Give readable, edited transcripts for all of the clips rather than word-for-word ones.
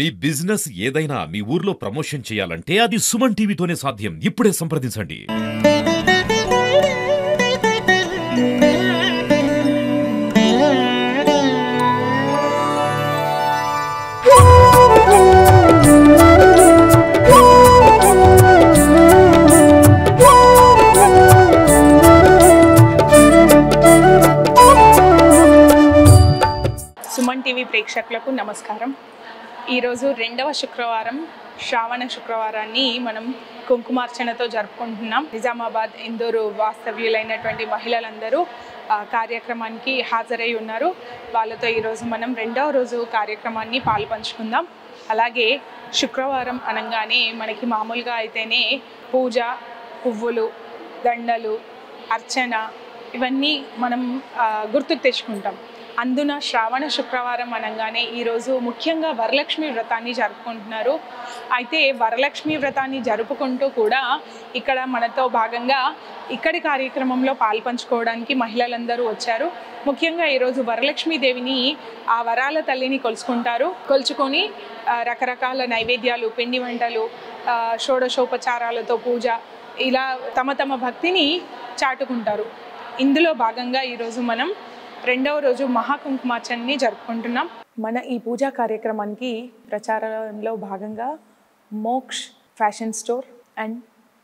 మీ business ఏదైనా మీ ఊర్లో promotion చేయాలంటే అది సుమన్ టీవీతోనే సాధ్యం. ఇప్పుడే సంప్రదించండి. సుమన్ టీవీ ప్రేక్షకులకు నమస్కారం. ఈరోజు రెండవ శుక్రవారం, శ్రావణ శుక్రవారాన్ని మనం కుంకుమార్చనతో జరుపుకుంటున్నాం. నిజామాబాద్, ఇందూరు వాస్తవ్యులైనటువంటి మహిళలందరూ కార్యక్రమానికి హాజరై ఉన్నారు. వాళ్ళతో ఈరోజు మనం రెండవ రోజు కార్యక్రమాన్ని పాల్పంచుకుందాం. అలాగే శుక్రవారం అనగానే మనకి మామూలుగా అయితేనే పూజ, పువ్వులు, దండలు, అర్చన ఇవన్నీ మనం గుర్తుకు తెచ్చుకుంటాం. అందున శ్రావణ శుక్రవారం అనగానే ఈరోజు ముఖ్యంగా వరలక్ష్మి వ్రతాన్ని జరుపుకుంటున్నారు. అయితే వరలక్ష్మి వ్రతాన్ని జరుపుకుంటూ కూడా ఇక్కడ మనతో భాగంగా ఇక్కడి కార్యక్రమంలో పాల్పంచుకోవడానికి మహిళలందరూ వచ్చారు. ముఖ్యంగా ఈరోజు వరలక్ష్మీదేవిని, ఆ వరాల తల్లిని కొలుచుకొని రకరకాల నైవేద్యాలు, పిండి వంటలు, షోడశోపచారాలతో పూజ, ఇలా తమ భక్తిని చాటుకుంటారు. ఇందులో భాగంగా ఈరోజు మనం రెండవ రోజు మహాకుంకుమార్చనని జరుపుకుంటున్నాం. మన ఈ పూజా కార్యక్రమానికి ప్రచారంలో భాగంగా Moksh fashion store and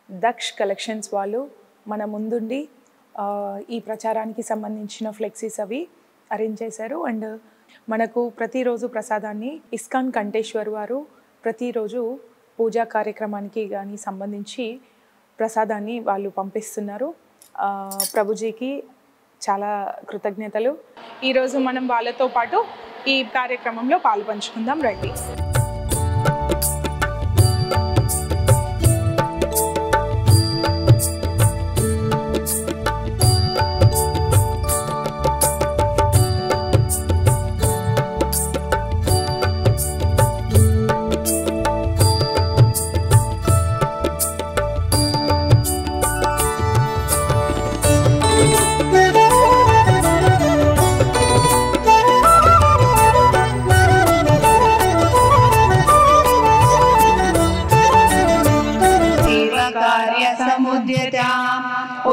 Daksh collections వాళ్ళు మన ముందుండి ఈ ప్రచారానికి సంబంధించిన ఫ్లెక్సీస్ అవి అరేంజ్ చేశారు. అండ్ మనకు ప్రతిరోజు ప్రసాదాన్ని ఇస్కాన్ కంటేశ్వర్ వారు ప్రతిరోజు పూజా కార్యక్రమానికి కానీ సంబంధించి ప్రసాదాన్ని వాళ్ళు పంపిస్తున్నారు. ప్రభుజీకి చాలా కృతజ్ఞతలు. ఈరోజు మనం వాళ్ళతో పాటు ఈ కార్యక్రమంలో పాల్పంచుకుందాం. రండి.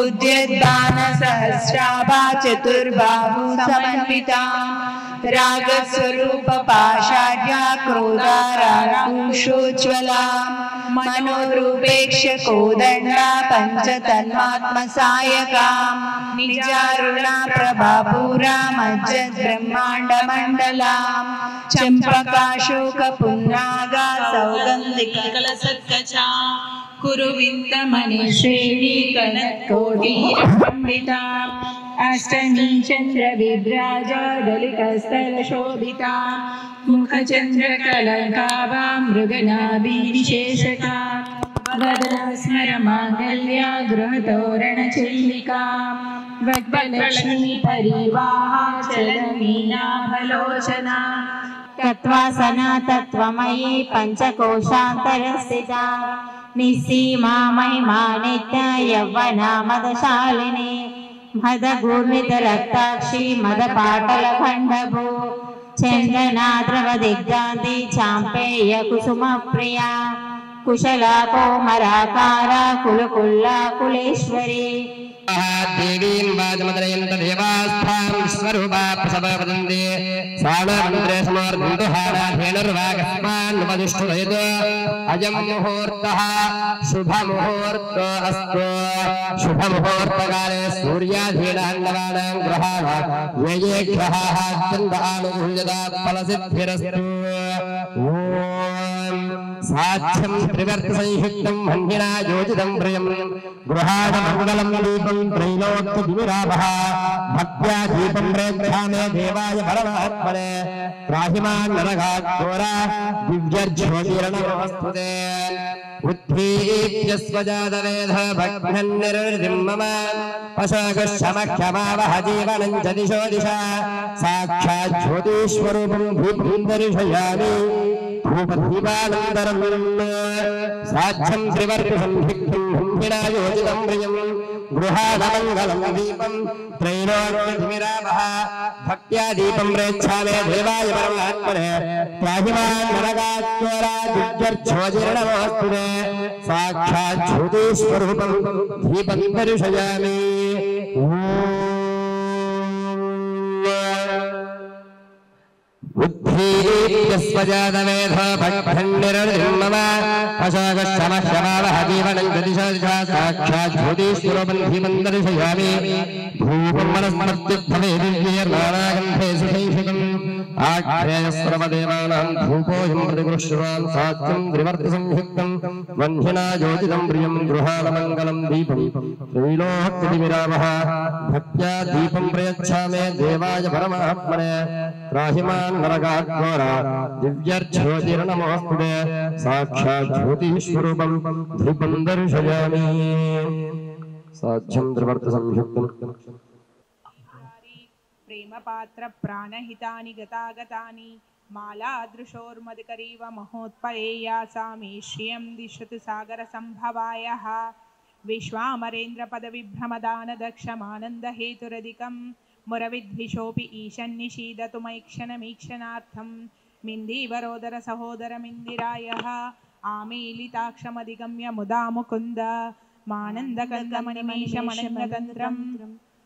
उद्यद्दान सहस्राभा चतुर्बाहु समन्विता रागस्वरूप पाषाढ्या क्रोधाराकुशोज्ज्वला मनोरूपेक्ष कोदण्डा पञ्चतन्मात्मसायका निजारुणा प्रभापूरा मज्जद्ब्रह्माण्डमण्डला चम्पकाशोकपुन्नागा सौगन्धिककलसत्कचा कुरुविन्दमणिश्रेणी कनत्कोटीरमण्डिता अष्टमी चन्द्रविभ्राजा दलितस्तरशोभिता मुखचन्द्रकलङ्काभा मृगनाभिविशेषका वदनस्मरमाङ्गल्या गृहतोरणचिल्लिका वग्लक्ष्मी परिवाहा चलमीनाभलोचना तत्त्वासना तत्त्वमयी पञ्चकोशान्तरस्थिता निस्सीमा महिमा नित्य यौवना मदशालिनी मदगूर्मितरक्ताक्षी मदपाटलखण्डभू चन्दनाद्रवदिग्गान्धी चाम्पेय कुसुमप्रिया कुशला कोमराकारा कुलकुल्ला कुलेश्वरी देवीं वाजमदयन्त देवास्थां स्वरूपा प्रसव वदन्ति साणमन्त्रे समर्धन्तु हाराधेनुर्वागस्मान्नुपदिष्ठुरयतु अयं मुहूर्तः शुभमुहूर्तो अस्तु शुभमुहूर्तकाले सूर्याधीनान्नवानां ग्रहाः व्ययेभ्यः चन्दानुभूयता फलसिद्धिरस्तु साध्यं त्रिवर्तसंयुक्तं मन्दिरा योजितं प्रियं गृहाणमङ्गलं दीपं त्रैलोक्यदिविराभः भक्त्या दीपं प्रेक्षामे देवाय परमात्मने त्राहिमान् नरघाघोरा दिव्यज्योतिर्नमोऽस्तुते उद्भीप्यस्वजातवेध भग्नन्निर्वृतिं मम पशुगशमक्षमावह जीवनं च दिशो दिशा साक्षात् ज्योतिष्वरूपं भूपं दर्शयामि भूपदीपानन्दरं साध्यं त्रिवर्तसंयुक्तं भुङ्गिना योजितं प्रियं गृहाणमङ्गलं दीपं त्रैलोक्यधिमिरामः भक्त्या दीपं प्रेच्छामे देवाय परमात्मने त्राहिमान् नरकाच्चोरादित्यर्थोजिर्नमोऽस्तुते साक्षात् ज्योतिस्वरूपं दीपं दर्शयामि बुद्धिस्वजातमेधो भक्तिर्निर्मम अशोकशमशमावह जीवनं गतिशा साक्षात् ज्योतिस्वरूपं दीपं दर्शयामि धूपं मनस्मृत्युद्धमेदिव्यैर्नानागन्धे सुखैषिकम् आख्यायस्रवदेवानां धूपोऽयं प्रतिगृह्णान् सात्यं त्रिवर्तिसंयुक्तं वह्निना योजितं प्रियं गृहाणमङ्गलं दीपं त्रैलोक्यधिमिरामः भक्त्या दीपं प्रयच्छामे देवाय परमात्मने त्राहिमान् नरकाघोरा दिव्यज्योतिर्नमोऽस्तुते साक्षात् ज्योतिस्वरूपं दीपं दर्शयामि साध्यं त्रिवर्तिसंयुक्तं प्रेम पात्र प्राणहितानि गतागतानि मालादृशोर्मदकरीव महोत्पलेया सामे श्रियं दिशतु सागर संभवायः विश्वामरेन्द्र पदविभ्रमदानदक्षमानन्दहेतुरधिकं मुरविद्विषोऽपि ईशन्निषीदतु मैक्षणमीक्षणार्थं मिन्दीवरोदर सहोदरमिन्दिरायः आमीलिताक्षमधिगम्य मुदा मुकुन्द मानन्दकन्दमणिमेषमनन्यतन्त्रम्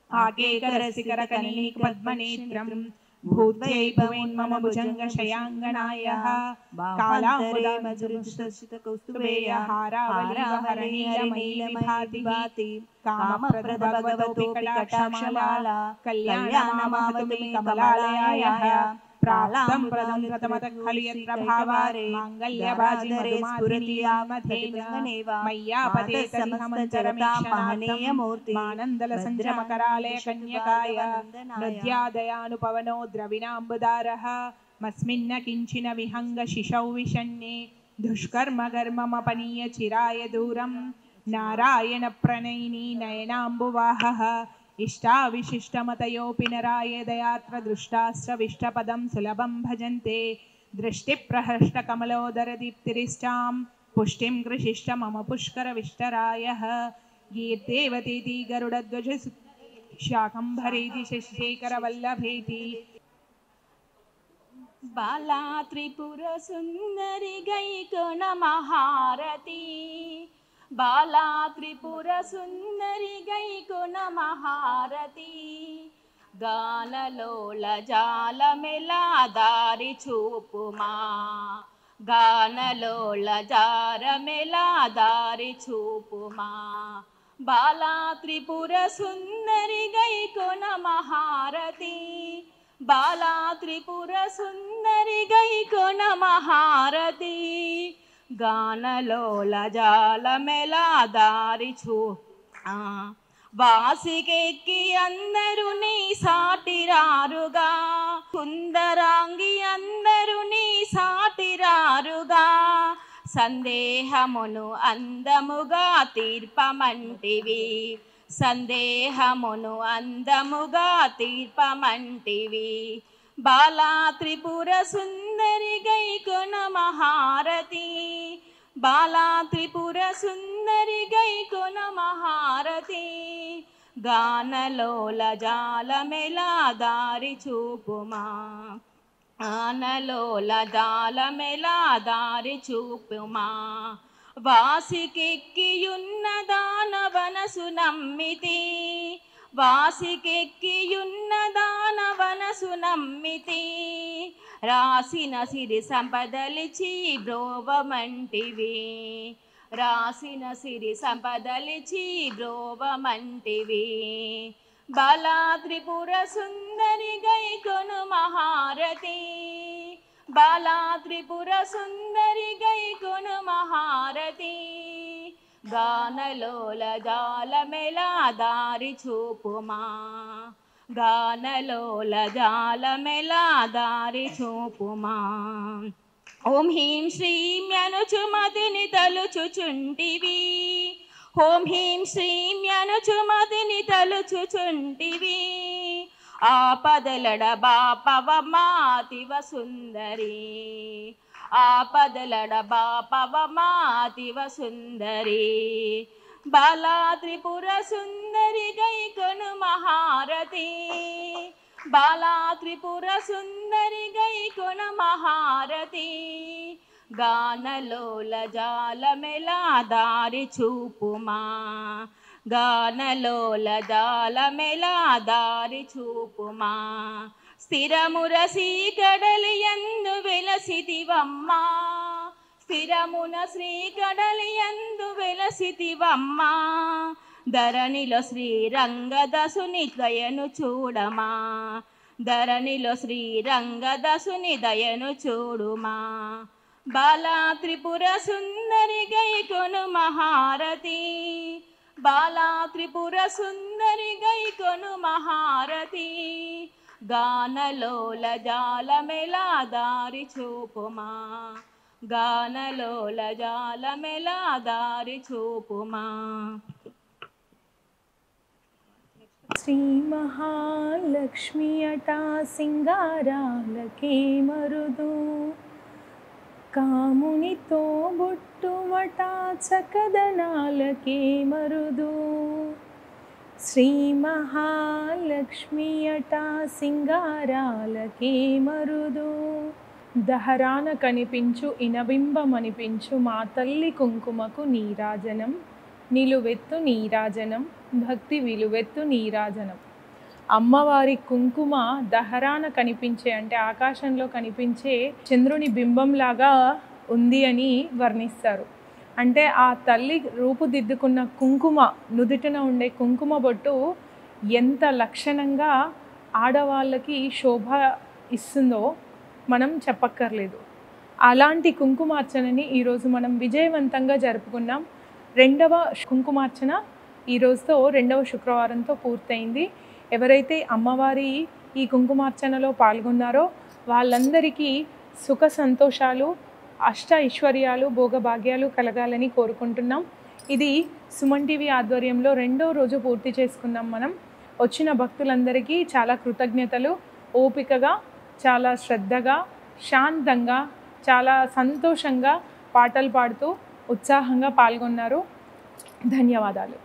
आकेकरसिकरकनीक पद्मनेत्रं भूत्यै भवेन् मम भुजङ्गशयाङ्गनायः कालामुदे मधुरस्तुष्टकौस्तुभेयहारावलीवहरणीयमयी विभाति कामप्रदभगवतोऽपि कटाक्षमाला कल्याणमावहतु मे कमलालयायः प्राप्तं प्रदं प्रथमतः खलु यत्र भावारे माङ्गल्यभाजि मधुमाधिनीयामधेन मय्यापते तरिहमन्तरमीक्षणार्थं मानन्दलसञ्जमकरालय कन्यकाय नद्यादयानुपवनो द्रविणाम्बुदारः मस्मिन्न किञ्चिन विहङ्गशिशौ विषण्णे दुष्कर्मकर्ममपनीय चिराय दूरं नारायणप्रणयिनी नयनाम्बुवाहः इष्टाविशिष्टमतयोऽपि नराय दयात्र दृष्टास्रविष्टपदं सुलभं भजन्ते दृष्टिप्रहृष्टकमलोदरदीप्तिरिष्टां पुष्टिं कृशिष्ट मम पुष्करविष्टरायः गीर्देवतीति गरुडध्वज शाकम्भरेति शशिशेखरवल्लभेति बाला त्रिपुर सुंदरी गैकोन महारती बाला त्रिपुर सुंदरी गैकोन महारती गानलोल जालमेला दारि చూపుమా गानलोल जारमेला दारि చూపుమా बाला त्रिपुर सुंदरी गैकोन महारती बाला त्रिपुर सुंदरी गैकोन महारती गानलोल जालमेला दारि చూపుమా వాసికెక్కి అందరూ నీ సాటిరారుగా సుందరాంగి అందరూ నీ సాటిరారుగా సందేహమును అందముగా తీర్పమంటివి సందేహమును అందముగా తీర్పమంటివి బాలా త్రిపుర సుందరి గైకొన మహారతి బాలా త్రిపుర సుందరి గైకొన మహారతి గానలోల జాలమెలా దారి చూపుమా ఆనలోల జాలమెలా దారి చూపుమా వాసికెక్కియున్న దానవనసు నమ్మితి వాసికెక్కియున్న దానవనసు నమ్మితి రాసిన సిరి సంపదలిచి బ్రోవమంటివి రాసిన సిరి సంపదలిచి బ్రోవమంటివి బాలా త్రిపుర సుందరి గైకొను మహారతి బాలా త్రిపుర సుందరి గైకొను మహారతి గానలోల జాలమెలా దారి చూపుమా గానలోల జాలమెలా దారి చూపుమా ఓం హ్రీం శ్రీం యనుచుమతిని తలుచుచుంటివి ఓం హ్రీం శ్రీం యనుచుమతిని తలుచుచుంటివి ఆపదలడ బాపవమాతివ సుందరి ఆపదలడ బాపవమాతివ సుందరి బాలా త్రిపుర సుందరి గైకొను మహారతి బాలా త్రిపుర సుందరి గైకొను మహారతి గానలోల జాలమెలా దారి చూపుమా గానలోల జాలమెలా దారి చూపుమా స్థిరముర శ్రీకడలి యందు వెలసితివమ్మా స్థిరమున శ్రీకడలి యందు వెలసితివమ్మా ధరణిలో శ్రీరంగదసుని దయను చూడమా ధరణిలో శ్రీరంగదసుని దయను చూడుమా బాలా త్రిపుర సుందరి గైకొను మహారతి బాలా త్రిపుర సుందరి గైకొను మహారతి గానలోల జాలమెలా దారి చూపుమా గానలోల జాలమెలా దారి చూపుమా. శ్రీ మహాలక్ష్మి అట సింగారాలకే మరుదు కామునితో బొట్టుమట చకదనాలకే మరుదు శ్రీ మహాలక్ష్మి అట సింగారాలకే మరుదు దహరాన కనిపించు ఇనబింబమనిపించు మా తల్లి కుంకుమకు నీరాజనం నిలువెత్తు నీరాజనం భక్తి విలువెత్తు నీరాజనం. అమ్మవారి కుంకుమ దహరాన కనిపించే అంటే ఆకాశంలో కనిపించే చంద్రుని బింబంలాగా ఉంది అని వర్ణిస్తారు. అంటే ఆ తల్లి రూపుదిద్దుకున్న కుంకుమ నుదుటిన ఉండే కుంకుమ బొట్టు ఎంత లక్షణంగా ఆడవాళ్ళకి శోభ ఇస్తుందో మనం చెప్పక్కర్లేదు. అలాంటి కుంకుమార్చనని ఈరోజు మనం విజయవంతంగా జరుపుకున్నాం. రెండవ కుంకుమార్చన ఈరోజుతో రెండవ శుక్రవారంతో పూర్తయింది. ఎవరైతే అమ్మవారి ఈ కుంకుమార్చనలో పాల్గొన్నారో వాళ్ళందరికీ సుఖ సంతోషాలు అష్ట ఐశ్వర్యాలు భోగభాగ్యాలు కలగాలని కోరుకుంటున్నాం. ఇది సుమన్ టీవీ ఆధ్వర్యంలో రెండో రోజు పూర్తి చేసుకున్నాం. మనం వచ్చిన భక్తులందరికీ చాలా కృతజ్ఞతలు. ఓపికగా చాలా శ్రద్ధగా శాంతంగా చాలా సంతోషంగా పాటలు పాడుతూ ఉత్సాహంగా పాల్గొన్నారు. ధన్యవాదాలు.